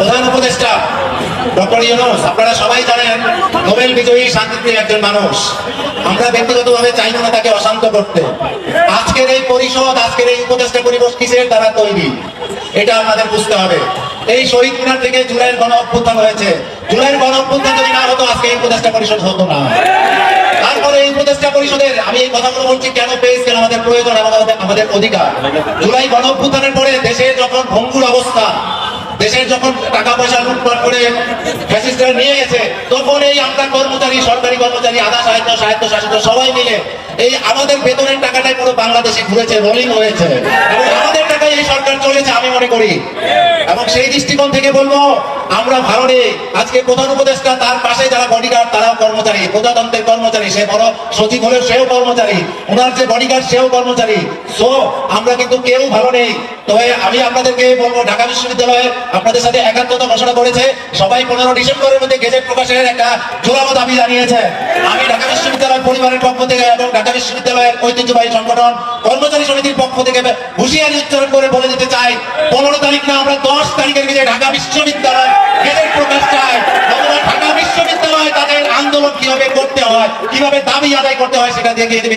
প্রধান উপদেষ্টা ডক্টর ইউনূস, আপনারা সবাই জানেন নোবেল বিজয়ী শান্তিপ্রিয় একজন মানুষ। আমরা ব্যক্তিগতভাবে চাইব না তাকে অশান্ত করতে। আজকের এই পরিষদ, আজকের এই উপদেষ্টা পরিবেশ কিসের দ্বারা তৈরি, এটা আমাদের বুঝতে হবে। এই শহীদ মিনার থেকে জুলাইয়ের গণ অভ্যুত্থান হয়েছে। জুলাইয়ের গণ অভ্যুত্থান যদি না হতো আজকে এই উপদেষ্টা পরিষদ হতো না। তারপরে এই উপদেষ্টা পরিষদের আমি এই কথাগুলো বলছি কেন পেয়েছি, কেন আমাদের প্রয়োজন এবং আমাদের অধিকার। জুলাই গণ অভ্যুত্থানের পরে দেশে যখন ভঙ্গুর অবস্থা, দেশের যখন টাকা পয়সা লুটপাট করে ফ্যাসিস্টরা নিয়ে গেছে, তখন এই আমরা কর্মচারী, সরকারি কর্মচারী, আধা সাহিত্য স্বায়ত্তশাসিত সবাই মিলে এই আমাদের বেতনের টাকাটাই পুরো বাংলাদেশে ঘুরেছে, রোলিং হয়েছে এবং আমাদের টাকায় এই সরকার চলেছে আমি মনে করি। এবং সেই দৃষ্টিকোণ থেকে বলবো, আমরা ভালো নেই। আজকে প্রধান উপদেষ্টা, তার পাশে যারা বডিগার্ড তারাও কর্মচারী, প্রজাতন্ত্রের কর্মচারী। সে বড় সচিব হলেও সেও কর্মচারী, ওনার যে বডিগার্ড সেও কর্মচারী। সো আমরা কিন্তু কেউ ভালো নেই। তবে আমি আপনাদেরকে বলবো, ঢাকা বিশ্ববিদ্যালয়ে আপনাদের সাথে একাত্মতা ঘোষণা করেছে। সবাই 15 ডিসেম্বরের মধ্যে গেজেট প্রকাশের একটা জোরালো দাবি জানিয়েছে। আমি ঢাকা বিশ্ববিদ্যালয় পরিবারের পক্ষ থেকে এবং ঢাকা বিশ্ববিদ্যালয়ের ঐতিহ্যবাহী সংগঠন কর্মচারী সমিতির পক্ষ থেকে হুঁশিয়ারি উচ্চারণ করে বলে দিতে চাই, 15 তারিখ না, আমরা 10 তারিখের ভিতরে ঢাকা বিশ্ববিদ্যালয় গেজেট প্রকাশ চাই। ঢাকা বিশ্ববিদ্যালয় তাদের আন্দোলন কিভাবে করতে হয়, কিভাবে দাবি আদায় করতে হয় সেটা দেখিয়ে দেবে।